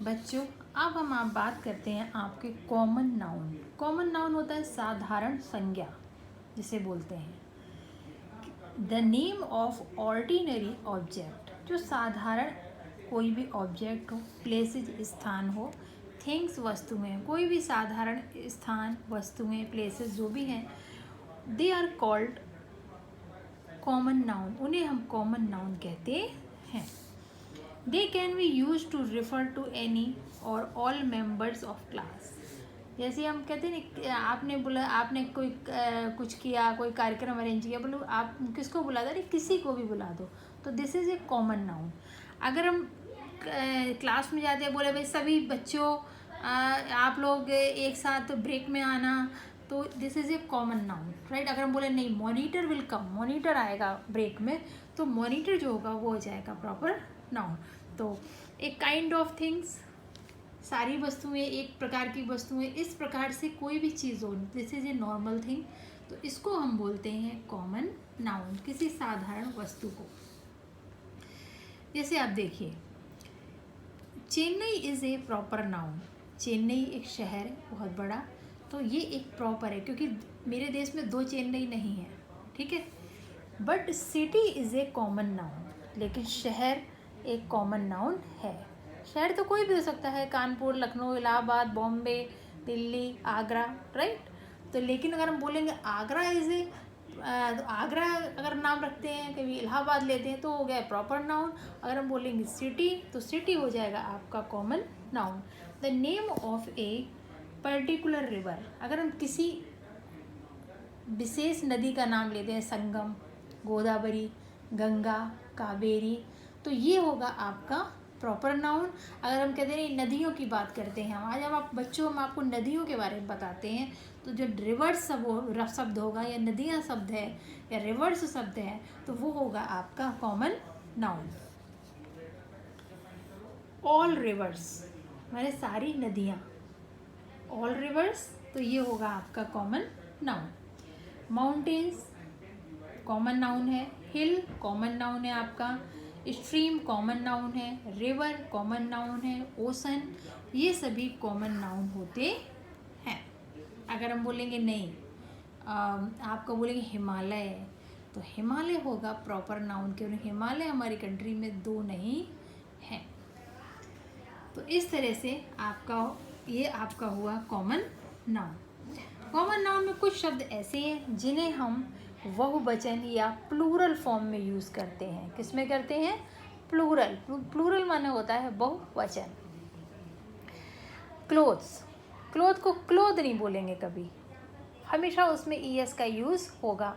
बच्चों, अब हम आप बात करते हैं आपके कॉमन नाउन। कॉमन नाउन होता है साधारण संज्ञा जिसे बोलते हैं। The name of ordinary object, जो साधारण कोई भी ऑब्जेक्ट हो, प्लेसेज स्थान हो, थिंग्स वस्तुएं, कोई भी साधारण स्थान वस्तुएं प्लेसेस जो भी हैं, they are called common noun, उन्हें हम कॉमन नाउन कहते हैं। They can be use to refer to any और ऑल मेंबर्स ऑफ क्लास। जैसे हम कहते हैं ना, आपने बोला, आपने कोई कुछ किया, कोई कार्यक्रम अरेंज किया, बोलो आप किसको बुला दो, अरे किसी को भी बुला दो, तो this is a common noun. अगर हम क्लास में जाते हैं, बोले भाई सभी बच्चों आप लोग एक साथ ब्रेक में आना, तो this is a common noun, right. अगर हम बोले नहीं मॉनिटर विल कम, मॉनिटर आएगा ब्रेक में, तो मॉनिटर जो होगा वो हो जाएगा प्रॉपर नाउन। तो एक काइंड ऑफ थिंग्स, सारी वस्तुएं, एक प्रकार की वस्तुएं, इस प्रकार से कोई भी चीज़ हो, this is a normal thing, तो इसको हम बोलते हैं कॉमन नाउन, किसी साधारण वस्तु को। जैसे आप देखिए, Chennai is a proper noun. Chennai एक शहर है बहुत बड़ा, तो ये एक प्रॉपर है, क्योंकि मेरे देश में 2 चेन्नई नहीं है, ठीक है। But city is a common noun, लेकिन शहर एक कॉमन नाउन है। शहर तो कोई भी हो सकता है, कानपुर, लखनऊ, इलाहाबाद, बॉम्बे, दिल्ली, आगरा, राइट। तो लेकिन अगर हम बोलेंगे आगरा इज़ ए, आगरा अगर नाम रखते हैं, कभी इलाहाबाद लेते हैं, तो हो गया प्रॉपर नाउन। अगर हम बोलेंगे सिटी, तो सिटी हो जाएगा आपका common noun. The name of a particular river, अगर हम किसी विशेष नदी का नाम लेते हैं, संगम, गोदावरी, गंगा, कावेरी, तो ये होगा आपका प्रॉपर नाउन। अगर हम कहते हैं नदियों की बात करते हैं, हम आज हम आप बच्चों, हम आपको नदियों के बारे में बताते हैं, तो जो रिवर्स शब्द होगा, या नदियाँ शब्द है, या रिवर्स शब्द है, तो वो होगा आपका कॉमन नाउन। ऑल रिवर्स माने सारी नदियाँ, ऑल रिवर्स, तो ये होगा आपका common noun. Mountains common noun है, हिल कॉमन नाउन है आपका, स्ट्रीम कॉमन नाउन है, रिवर कॉमन नाउन है, ओशन, ये सभी कॉमन नाउन होते हैं। अगर हम बोलेंगे नहीं, आपको बोलेंगे हिमालय, तो हिमालय होगा प्रॉपर नाउन, क्योंकि हिमालय हमारी कंट्री में 2 नहीं है। तो इस तरह से आपका ये आपका हुआ कॉमन नाउन। कॉमन नाउन में कुछ शब्द ऐसे हैं जिन्हें हम बहुवचन या प्लूरल फॉर्म में यूज़ करते हैं। किस में करते हैं? प्लूरल। प्लूरल माने होता है बहुवचन। क्लोथ्स, क्लोथ को क्लोथ नहीं बोलेंगे कभी, हमेशा उसमें ईएस का यूज़ होगा।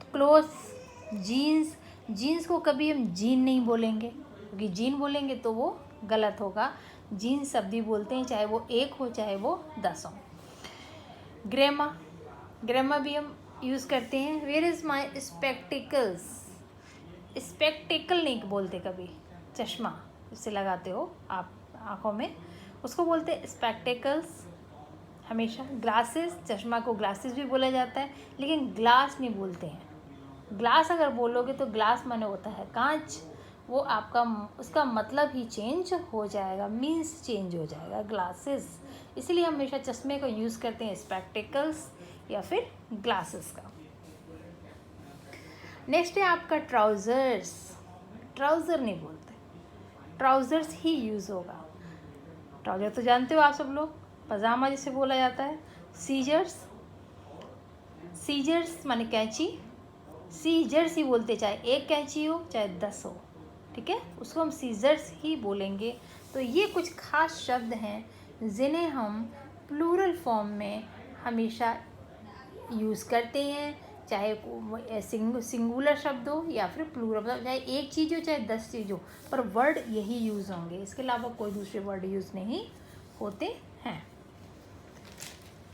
तो क्लोथ्स, जीन्स, जीन्स को कभी हम जीन नहीं बोलेंगे, क्योंकि जीन बोलेंगे तो वो गलत होगा। जीन्स शब्द ही बोलते हैं, चाहे वो 1 हो चाहे वो 10 हो। ग्रेमा, ग्रेमा भी हम यूज़ करते हैं। Where is my spectacles, spectacle नहीं बोलते कभी, चश्मा जिससे लगाते हो आप आँखों में, उसको बोलते हैं स्पेक्टिकल्स हमेशा। ग्लासेस, चश्मा को ग्लासेस भी बोला जाता है, लेकिन ग्लास नहीं बोलते हैं। ग्लास अगर बोलोगे तो ग्लास माने होता है कांच, वो आपका उसका मतलब ही चेंज हो जाएगा, मीन्स चेंज हो जाएगा ग्लासेस। इसलिए हमेशा चश्मे को यूज़ करते हैं स्पेक्टिकल्स या फिर ग्लासेस का। नेक्स्ट है आपका ट्राउज़र्स, ट्राउज़र नहीं बोलते, ट्राउज़र्स ही यूज़ होगा। ट्राउज़र तो जानते हो आप सब लोग, पजामा जिसे बोला जाता है। सीजर्स, सीजर्स माने कैंची, सीजर्स ही बोलते, चाहे 1 कैंची हो चाहे 10 हो, ठीक है, उसको हम सीजर्स ही बोलेंगे। तो ये कुछ खास शब्द हैं जिन्हें हम प्लूरल फॉर्म में हमेशा यूज़ करते हैं, चाहे सिंगुलर शब्द हो या फिर प्लूरल, मतलब चाहे 1 चीज़ हो चाहे 10 चीज़ हो, पर वर्ड यही यूज़ होंगे, इसके अलावा कोई दूसरे वर्ड यूज़ नहीं होते हैं।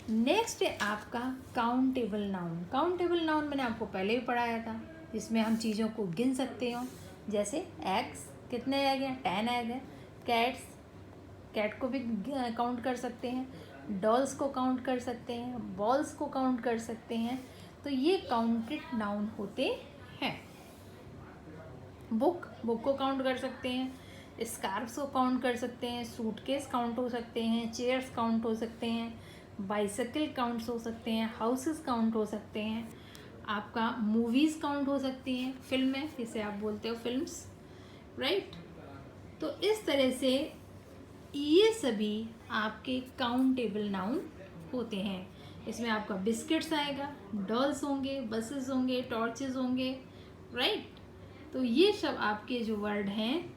नेक्स्ट है आपका काउंटेबल नाउन। काउंटेबल नाउन मैंने आपको पहले भी पढ़ाया था, जिसमें हम चीज़ों को गिन सकते हो। जैसे एग्स, कितने एग हैं? 10 एग है। कैट्स, कैट को भी काउंट कर सकते हैं। डॉल्स को काउंट कर सकते हैं, बॉल्स को काउंट कर सकते हैं, तो ये काउंटेड नाउन होते हैं। बुक, बुक को काउंट कर सकते हैं। स्कार्फ्स को काउंट कर सकते हैं, सूटकेस काउंट हो सकते हैं, चेयर्स काउंट हो सकते हैं, बाइसाइकिल काउंट्स हो सकते हैं, हाउसेस काउंट हो सकते हैं, आपका मूवीज़ काउंट हो सकती हैं, फिल्में जिसे आप बोलते हो फिल्म्स, राइट। तो इस तरह से ये सभी आपके काउंटेबल नाउन होते हैं। इसमें आपका बिस्किट्स आएगा, डॉल्स होंगे, बसेस होंगे, टॉर्चेस होंगे, राइट। तो ये सब आपके जो वर्ड हैं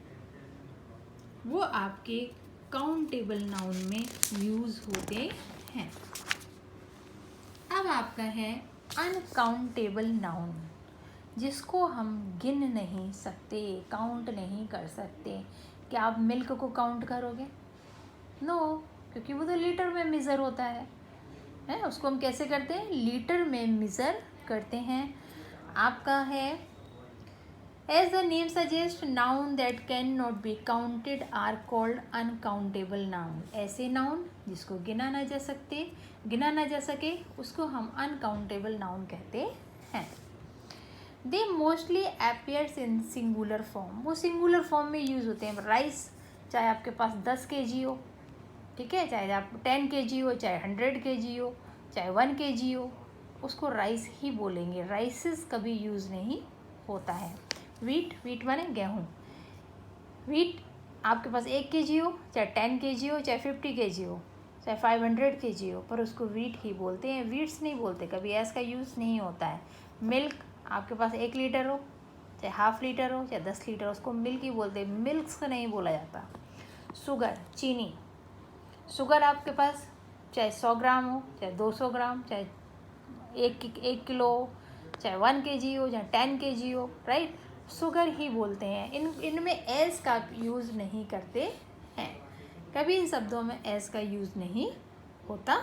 वो आपके काउंटेबल नाउन में यूज़ होते हैं। अब आपका है अनकाउंटेबल नाउन, जिसको हम गिन नहीं सकते, काउंट नहीं कर सकते। क्या आप मिल्क को काउंट करोगे? नो, क्योंकि वो तो लीटर में मेज़र होता है। उसको हम कैसे करते हैं? लीटर में मेज़र करते हैं। आपका है as the name suggest, noun that can not be counted are called uncountable noun. ऐसे नाउन जिसको गिना ना जा सके उसको हम अनकाउंटेबल नाउन कहते हैं। They mostly appears in singular form, वो सिंगुलर फॉर्म में यूज़ होते हैं। राइस, चाहे आपके पास 10 kg हो, ठीक है, चाहे आप 10 kg हो, चाहे 100 kg हो, चाहे 1 kg हो, उसको राइस ही बोलेंगे, राइसेस कभी यूज़ नहीं होता है। वीट माने गेहूँ, वीट आपके पास 1 kg हो, चाहे 10 kg हो, चाहे 50 kg हो, चाहे 500 kg हो, पर उसको वीट ही बोलते हैं, वीट्स नहीं बोलते, कभी एस का यूज़ नहीं होता है। मिल्क आपके पास 1 लीटर हो, चाहे ½ लीटर हो, चाहे 10 लीटर, उसको मिल्क ही बोलते हैं, मिल्क्स का नहीं बोला जाता। शुगर, चीनी, शुगर आपके पास चाहे 100 ग्राम हो, चाहे 200 ग्राम, चाहे 1 किलो हो, चाहे 1 kg हो, चाहे 10 kg हो, राइट, शुगर ही बोलते हैं। इनमें एस का यूज़ नहीं करते हैं, कभी इन शब्दों में एस का यूज़ नहीं होता